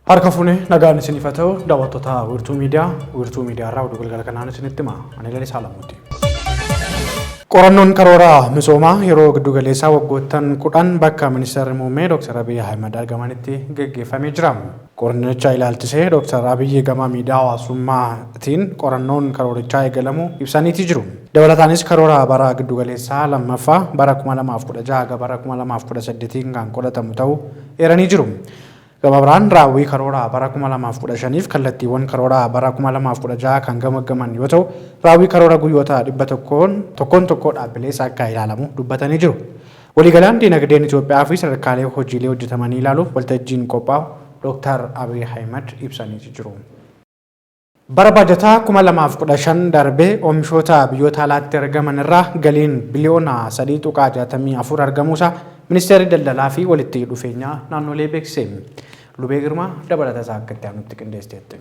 Harkafune nagaan isinii fata'u daawwattoota wirtuu miidiyaa irraa oduu galgala kanaan isinitti hima. Ani Lalee Saalamuuti. Qorannoon karoora misoomaa yeroo giddu galeessaa waggoottan 10 bakka ministeerri muummee Dr. Abiy Ahmed argamanitti gaggeeffamee jira. Qorannicha ilaalchisee Dr. Abiy gama miidiyaa hawaasummaatiin qorannoon karoorichaa eegalamu ibsaniiti jiru. Dabalataanis karoora bara giddu galeessaa lammaffaa bara 2016 bara 2018 kan qolatamu ta'uu eeranii jiru. Gabaabaan raawwii karoora bara 2015 kallattiiwwan karoora bara 2016 kan gamaggaman yoo ta'u raawwii karoora guyyoota 100 tokkoon dhaabbilee akka ilaalamu dubbatanii jiru. Waliigalaan dinagdeen Itoophiyaa fi sadarkaalee hojiilee hojjetamanii ilaaluuf waltajjiin qophaa'u Dr. Abiy Ahmed ibsanii jiru. Bara baajataa 2015 darbee oomishoota biyyoota alaatti argaman irraa galiin biliyoona 3.64 argamuusaa Ministeerri Daldalaa fi walitti dhufeenya naannolee beeksise. Lubee Girmaa dabalata isaa akka itti aanutti qindeessiteetti.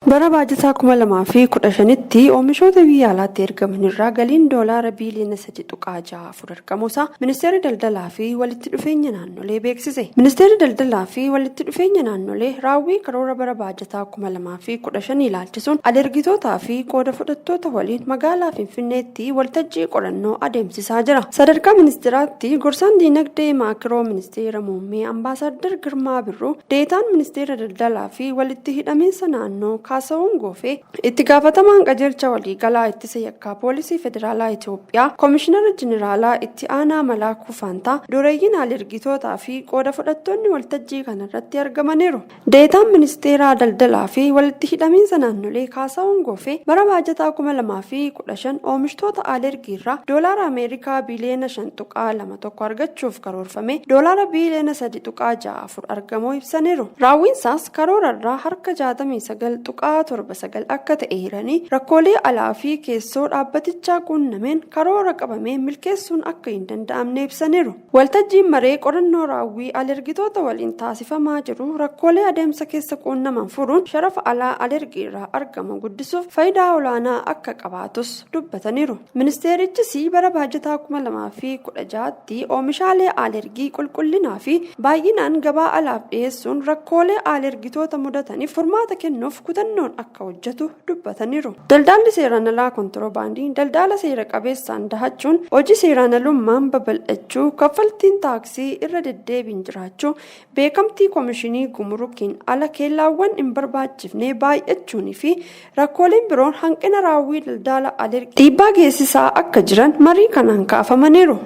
Bara baajataa 2015tti oomishoota biyya alaatti ergaman irraa galiin doolaara biiliyoona 3.64 argamuusaa Ministeerri Daldalaa fi walitti dhufeenya naannolee beeksise. Ministeerri Daldalaa fi walitti dhufeenya naannolee raawwii karoora bara baajataa 2015 ilaalchisuun adeergitootaa fi qooda fudhattoota waliin magaalaa Finfinneetti waltajjii qorannoo adeemsisaa jira. Sadarkaa ministeeraatti gorsaan diinagdee maakiroo ministeera muummee Ambaasaadder Girmaa Birruu, deetaan ministeera Daldalaa fi walitti hidhamiinsa naannoo Kaasawwan Goofee, itti gaafatamaan qajeelcha waliigalaa ittisa yakkaa poolisii federaalaa Itoophiyaa, Komishinara Jeneraalaa itti aanaa Malaakuu Faantaa, dureeyyiin adeergitootaa fi qooda fudhattoonni waltajjii kanarratti argamaniiru. Deetaan ministeera Daldalaa fi walitti hidhamiinsa naannolee Kaasawwan Goofee bara baajataa 2015 oomishtoota adeergiirraa doolaara Ameerikaa biiliyoona 5.21 argachuuf karoorfame doolaara biiliyoona 3.64 argamuu ibsaniiru. Raawwiinsaas karoorarraa harka 69 7 akka ta'e hiranii rakkoolee alaa fi keessoo dhaabbatichaa quunnameen karoora qabamee milkeessuun akka hin danda'amne ibsaniiru. Waltajjiin maree qorannoo raawwii adeergitoota waliin taasifamaa jiru rakkoolee adeemsa keessa quunnaman furuun sharafa alaa adeergiirraa argamu guddisuuf faayidaa olaanaa akka qabaatus dubbataniiru. Ministeerichis bara baajataa 2016tti oomishaalee adeergii qulqullinaa fi baay'inaan gabaa alaaf dhiyeessuun rakkoolee adeergitoota mudataniif furmaata kennuuf kutannoon akka hojjetu dubbataniiru. Daldalli seeraan alaa kontiroobaandii daldala seera qabeessaan dahachuun hojii seeraan alummaan babal'achuu kaffaltiin taaksii irra deddeebiin jiraachuu beekamtii komishinii gumurukiin ala keellaawwan hin barbaachifne baay'achuunii fi rakkooleen biroon hanqina raawwii daldala adeergii dhiibbaa geessisaa akka jiran marii kanaan kaafamaniiru.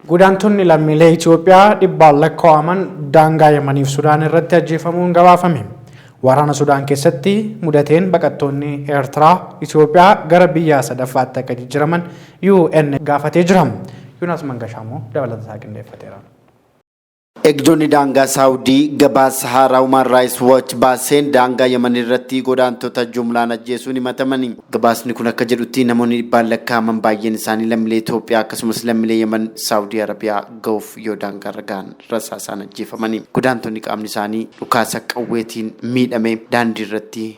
Godaantonni lammiilee Itoophiyaa dhibbaan lakkaa'aman daangaa Yemaniif Sudaan irratti ajjeefamuun gabaafame. Waraana Sudaan keessatti mudateen baqattoonni Eertiraa Itoophiyaa gara biyya sadaffaatti akka jijjiiraman UN gaafatee jira. Yuunas Mangashamoo dabalata isaa qindeeffateera. Eegdonni daangaa Saawudii gabaasa haaraa Human Rights Watch baaseen daangaa Yemen irratti godaantota jumlaan ajjeesuun himatamani. Gabaasni kun akka jedhutti namoonni dhibbaan lakkaa'aman baay'een isaanii lammiilee Itoophiyaa akkasumas lammiilee Yemen Saawudii Arabiyaa ga'uuf yoo daangaa ragaan rasaasaan ajjeefamani. Godaantonni qaamni isaanii dhukaasa qawweetiin miidhame daandii irratti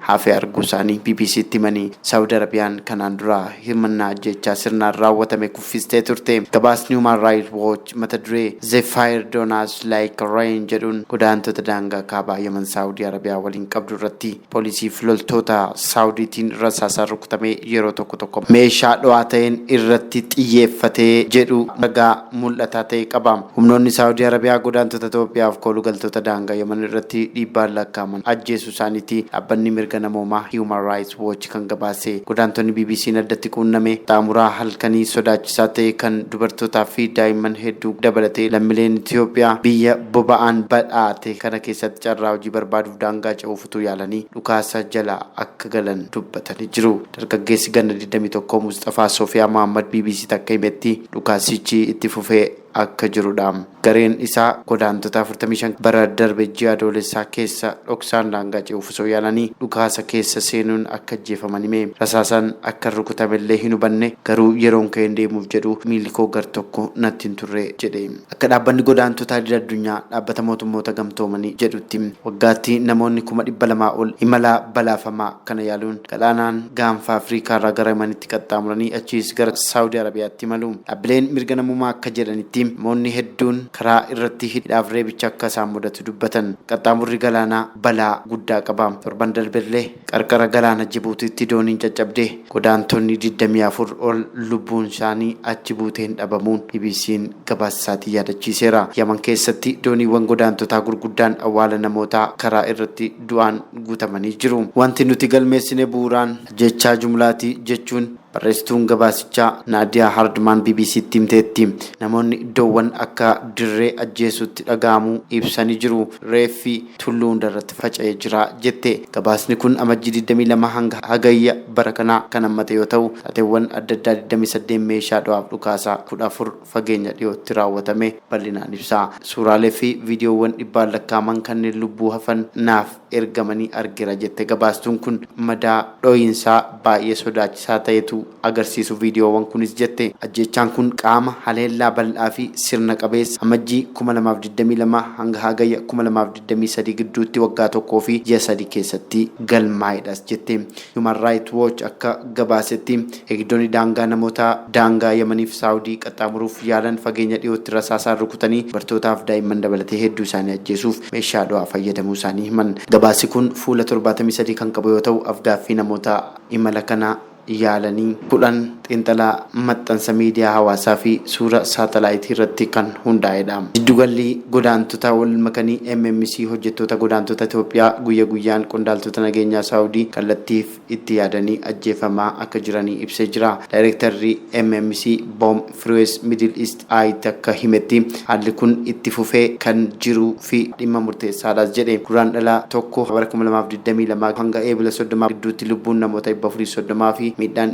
hafe arguu isaanii BBC'tti himanii Saawudii Arabiyaan kanaan dura himannaa ajjechaa sirnaan raawwatame kuffistee turte. Gabaasni Human Rights Watch mata duree The Fire Donors Like Rain jedhuun godaantota daangaa kaabaa Yemen Saawudii Arabiyaa waliin qabdu irratti poolisii fi loltoota Saawudiitiin rasaasaan rukutamee yeroo tokko meeshaa dho'aa ta'een irratti xiyyeeffatee jedhu ragaa mul'ataa ta'e qaba. Humnoonni Saawudii Arabiyaa godaantota Itoophiyaaf kooluu galtoota daangaa Yemen irratti dhiibbaan lakkaa'aman ajjeesuu isaaniiti dhaabbanni mirga namooma Human Rights Watch kan gabaase. Godaantonni BBC'n addatti quunname xaamuraa halkanii sodaachisaa ta'e kan dubartootaa fi daa'imman hedduu dabalatee lammiileen Itoophiyaa biyya boba'aan badhaate kana keessatti carraa hojii barbaaduuf daangaa ce'uuf utuu yaalanii dhukaasa jala akka galan dubbatanii jiru. Dargaggeessi ganna 21 Mustafaa Sofiyaa Mohammad BBC'tti akka himetti dhukaasichi itti fufee akka jirudha. Gareen isaa godaantota 45 bara darbe ji'a adoolessaa keessa dhoksaan daangaa ce'uuf osoo yaalanii dhukaasa keessa seenuun akka ajjeefaman hime. Rasaasaan akka rukutamellee hin hubanne garuu yeroon ka'een deemuuf jedhu miilli koo gar tokko natti hin turre jedhe. Akka dhaabbanni godaantotaa idil addunyaa dhaabbata mootummoota gamtoomanii jedhutti waggaatti namoonni 200,000 ol imala balaafamaa kana yaaluun galaanaan gaanfa Afrikaa irraa gara Yemenitti qaxxaamuranii achiis gara Saawudii Arabiyaatti imalu. Dhaabbileen mirga namummaa akka jedhanitti keessatti namoonni hedduun karaa irratti hidhaaf reebicha akka isaan mudatu dubbatan. Qaxxaamurri galaanaa balaa guddaa qaba. Torban darbellee qarqara galaana Jibuutiitti dooniin caccabdee godaantonni 24 ol lubbuun isaanii achi buuteen dhabamuun BBC'n gabaasa isaatii yaadachiiseera. Yaman keessatti dooniiwwan godaantotaa gurguddaan awwaala namootaa karaa irratti du'aan guutamanii jiru. Wanti nuti galmeessine bu'uuraan jechaa jumlaati jechuun barreessituun gabaasichaa Naadiyaa Hardmaan BBC'tti himteetti. Namoonni iddoowwan akka dirree ajjeesutti dhaga'amuu ibsanii jiru. Reeffi tulluu hundarratti faca'ee jira jette. Gabaasni kun amajjii 22 hanga hagayya bara kanaa kan hammate yoo ta'u, taateewwan adda addaa 28 meeshaa dho'aaf dhukaasaa 14 fageenya dhiyootti raawwatame bal'inaan ibsa. Suuraalee fi viidiyoowwan dhibbaan lakkaa'aman kanneen lubbuu hafan naaf ergamanii argeera jette. Gabaastuun kun madaa dho'iinsaa baay'ee sodaachisaa ta'etu agarsiisu viidiyoowwan kunis jette. Ajjechaan kun qaama haleellaa bal'aa fi sirna qabeessa amajjii 2022 hanga hagayya 2023 gidduutti waggaa tokkoo fi ji'a 3 keessatti galmaa'edhas jette. Human Rights Watch akka gabaasetti eegdonni daangaa namoota daangaa Yamaniif Saawudii qaxxaamuruuf yaalan fageenya dhiyootti rasaasaan rukutanii bartootaaf daa'imman dabalatee hedduu isaanii ajjeesuuf meeshaa dho'aa fayyadamuu isaanii himan. Gabaasi kun fuula 73 kan qabu yoo ta'u, afgaaffii namoota imala kana yaalanii 10 xiinxalaa maxxansa miidiyaa hawaasaa fi suura saatalaayitii irratti kan hundaa'edha. Jiddugalli godaantota wal makanii MMC hojjettoota godaantota Itoophiyaa guyya guyyaan qondaaltota nageenyaa Saawudii kallattiif itti yaadanii ajjeefamaa akka jiranii ibsee jira. Daayirektarri MMC Boom Frees Middle East Eye akka himetti haalli kun itti fufee kan jiruu fi dhimma murteessaadhaas jedhe. Guraandhala tokko bara 2022 hanga eebila 30 gidduutti lubbuun namoota 430 fi miidhaan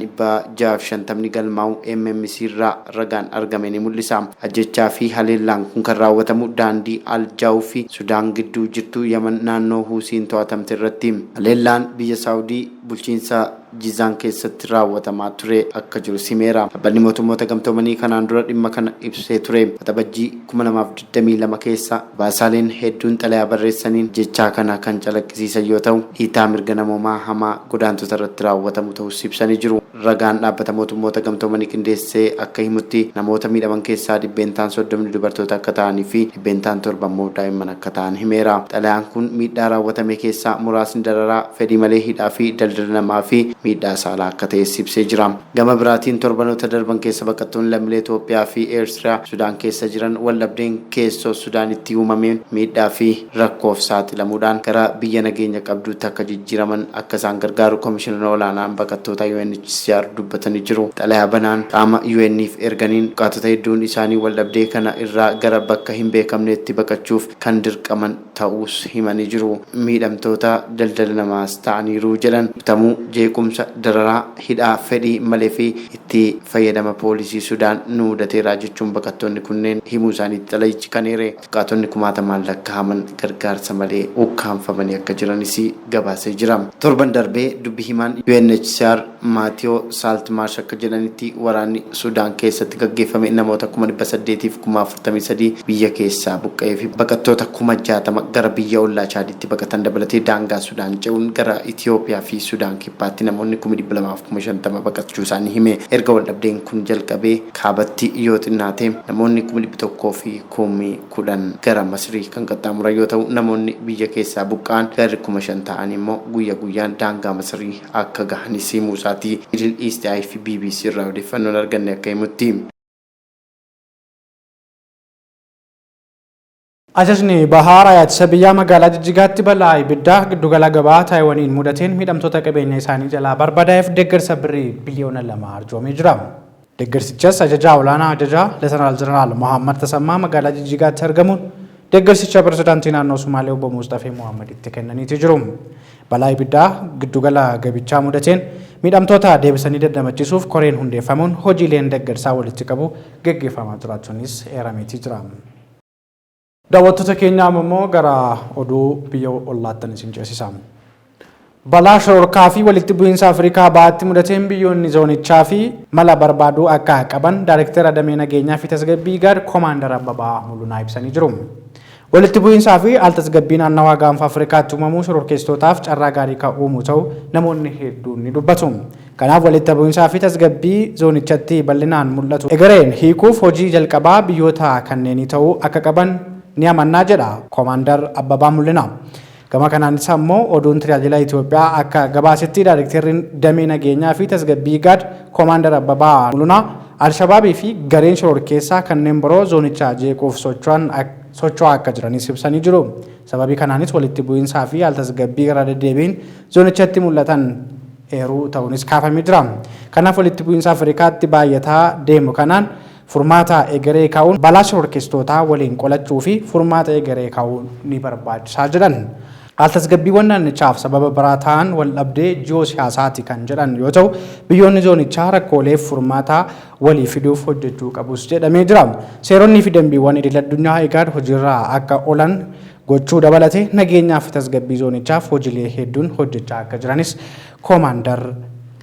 650 galmaa'u MMC irraa ragaan argame ni mul'isa. Ajjechaa fi haleellaan kun kan raawwatamu daandii Aljaa'uu fi Sudaan gidduu jirtu Yaman naannoo Huusiin to'atamte irratti. Haleellaan biyya Saawudii bulchiinsa Jizaan keessatti raawwatamaa ture akka jiru simeera. Dhaabbanni mootummoota gamtoomanii kanaan dura dhimma kana ibsee ture. Waxabajjii 2022 keessa baasaaleen hedduun xalayaa barreessaniin jechaa kana kan calaqqisiisan yoo ta'u, hiitaa mirga namoomaa hamaa godaantota irratti raawwatamu ta'us ibsanii jiru. Ragaan dhaabbata mootummoota gamtoomanii qindeessee akka himutti namoota miidhaman keessaa 30% dubartoota akka ta'anii fi 7% immoo daa'imman akka ta'an himeera. Xalayaan kun miidhaa raawwatame keessaa muraasni dararaa, fedhii malee hidhaa fi daldala namaa fi miidhaa saalaa akka ta'es ibsee jira. Gama biraatiin torbanoota darban keessa baqattoonni lammiilee Itoophiyaa fi Eertiraa Sudaan keessa jiran waldhabdeen keessoo Sudaanitti uumameen miidhaa fi rakkoof saaxilamuudhaan gara biyya nageenya qabduutti akka jijjiiraman akka isaan gargaaru Komishinara Olaanaan Baqattoota UNHCR dubbatanii jiru. Xalayaa banaan qaama UN'if erganiin buqqaatota hedduun isaanii waldhabdee kana irraa gara bakka hin beekamneetti baqachuuf kan dirqaman ta'us himanii jiru. Miidhamtoota daldala namaas ta'aniiru jedhan bitamuu jeequmsa dararaa hidhaa fedhii malee fi itti fayyadama poolisii Sudaan nu mudateera jechuun baqattoonni kunneen himuu isaaniitti xalayichi kan eere. Buqqaatonni kumaatamaan lakkaa'aman gargaarsa malee ukkaanfamanii akka jiranis gabaasee jira. Torban darbee dubbi himaan UNHCR Maatiyoo Saaltimaarsh akka jedhanitti waraanni Sudaan keessatti gaggeeffame namoota 843 biyya keessaa buqqa'ee fi baqattoota 60,000 gara biyya ollaa Chaaditti baqatan dabalatee daangaa Sudaan ce'uun gara Itoophiyaa fi Sudaan kibbaatti namoonni 250,000 baqachuu isaanii hime. Erga waldhabdeen kun jalqabee kaabatti yoo xinnaate namoonni 100,000 fi 10,000 gara Masrii kan qaxxaamuran yoo ta'u, namoonni biyya keessaa buqqa'an gara 5,000 ta'an immoo guyya guyyaan daangaa Masrii akka gahanis himuu isaati. Middle East Eye fi BBC irraa odeeffannoon arganne akka himutti. Ajajni Bahaara ittisa biyyaa magaalaa Jijjigaatti balaa ibiddaa giddugala gabaa Taayiwaaniin mudateen miidhamtoota qabeenya isaanii jalaa barbadaa'eef deeggarsa birrii biliyoona 2 arjoomee jira. Deeggarsichas ajajaa olaanaa ajajaa Leetanaal Jeneraal Mohammad Tasammaa magaalaa Jijjigaatti argamuun deeggarsicha pirezidaantii naannoo Sumaalee obbo Mustafee Mohammaditti kennaniiti jiru. Balaa ibiddaa giddugala gabichaa mudateen miidhamtoota deebisanii dandamachiisuuf koreen hundeeffamuun hojiileen deeggarsaa walitti qabu gaggeeffamaa jiraachuunis eerameetii jira. Daawwattoota keenyaa immoo gara oduu biyya ollaattan isin ceesisa. Balaa shororkaa fi walitti bu'iinsa Afrikaa baatti mudateen biyyoonni zoonichaa fi mala barbaaduu akka qaban Daayirektara Damee Nageenyaa fi Tasgabbii Gaar Koomaandar Abbabaa Mul'unaa ibsanii jiru. Walitti bu'iinsaa fi tasgabbii naannawaa gaanfa Afrikaatti uumamuu shororkeessitootaaf carraa gaarii kan uumu ta'uu namoonni hedduun ni dubbatu. Kanaaf walitti bu'iinsaa fi tasgabbii zoonichatti bal'inaan mul'atu egereen hiikuuf hojii jalqabaa biyyoota kanneenii ta'uu akka qaban ni amannaa jedha Koomaandar Abbabaa Mul'inaa. Gama kanaanis ammoo oduun tajaajila Itoophiyaa akka gabaasetti Daayirektarriin damee nageenyaa fi tasgabbii gaad Koomaandar Abbabaa Mul'inaa Alshabaabii fi gareen shororkeessaa kanneen biroo zoonichaa jeequuf socho'aa akka jiranis ibsanii jiru. Sababii kanaanis walitti bu'iinsaa fi tasgabbii gara deddeebiin zoonichatti mul'atan eeruu ta'uunis kaafamee jira. Kanaaf walitti bu'iinsa Afrikaatti baay'ataa deemu kanaan furmaata egeree kaa'uun balaa shororkeessitootaa waliin qolachuu fi furmaata egeree kaa'uun ni barbaachisaa jedhan. Tasgabbiiwwan naannichaaf sababa biraa ta'an wal dhabdee ji'oo siyaasaati kan jedhan yoo ta'u biyyoonni zoonichaa rakkooleef furmaata walii fiduuf hojjechuu qabus jedhamee jira. Seeronnii fi dambiiwwan idil addunyaa IGAD hojiirra akka oolan gochuu dabalatee nageenyaa fi tasgabbii zoonichaaf hojiilee hedduun hojjechaa akka jiranis Koomaandar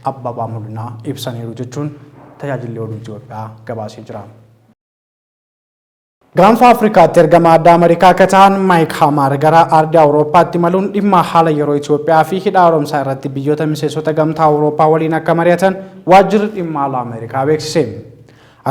Abbabaa Mul'inaa ibsaniiru jechuun tajaajilli oduu Itoophiyaa gabaasee jira. Gaanfa Afrikaatti ergama addaa Ameerikaa akka ta'an Maayik Haamar gara ardii Awurooppaatti imaluun dhimma haala yeroo Itoophiyaa fi hidha haaromsaa irratti biyyoota miseensota gamtaa Awurooppaa waliin akka mari'atan waajjirri dhimma alaa Ameerikaa beeksise.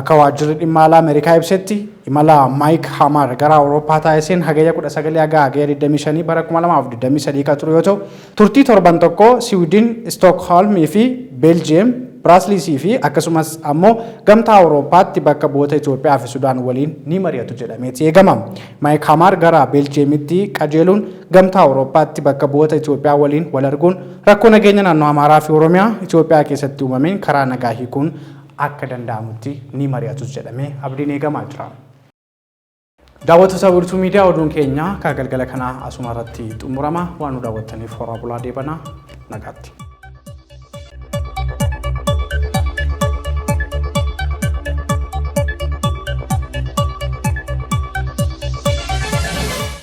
Akka waajjirri dhimma alaa Ameerikaa ibsetti imala Maayik Haamar gara Awurooppaa taasiseen hagayya 19 hanga 25 bara 2023 kan ture yoo ta'u turtii torban tokko Siwiidin, Stookholmii fi Beeljiyeem Biraasliisii fi akkasumas ammoo gamtaa Awurooppaatti bakka bu'oota Itoophiyaa fi Sudaan waliin ni mari'atu jedhameeti eegama. Maayik Haamar gara Beeljiyeemitti qajeeluun gamtaa Awurooppaatti bakka bu'oota Itoophiyaa waliin wal arguun rakkoo nageenya naannoo Amaaraa fi Oromiyaa Itoophiyaa keessatti uumameen karaa nagaa hiikuun akka danda'amutti ni mari'atu jedhamee abdiin eegamaa jira. Daawwattoota Wiirtuu Miidiyaa oduun keenya kan galgala kanaa asuma irratti xumurama waan nu daawwattaniif horaa bulaa deebanaa nagaatti.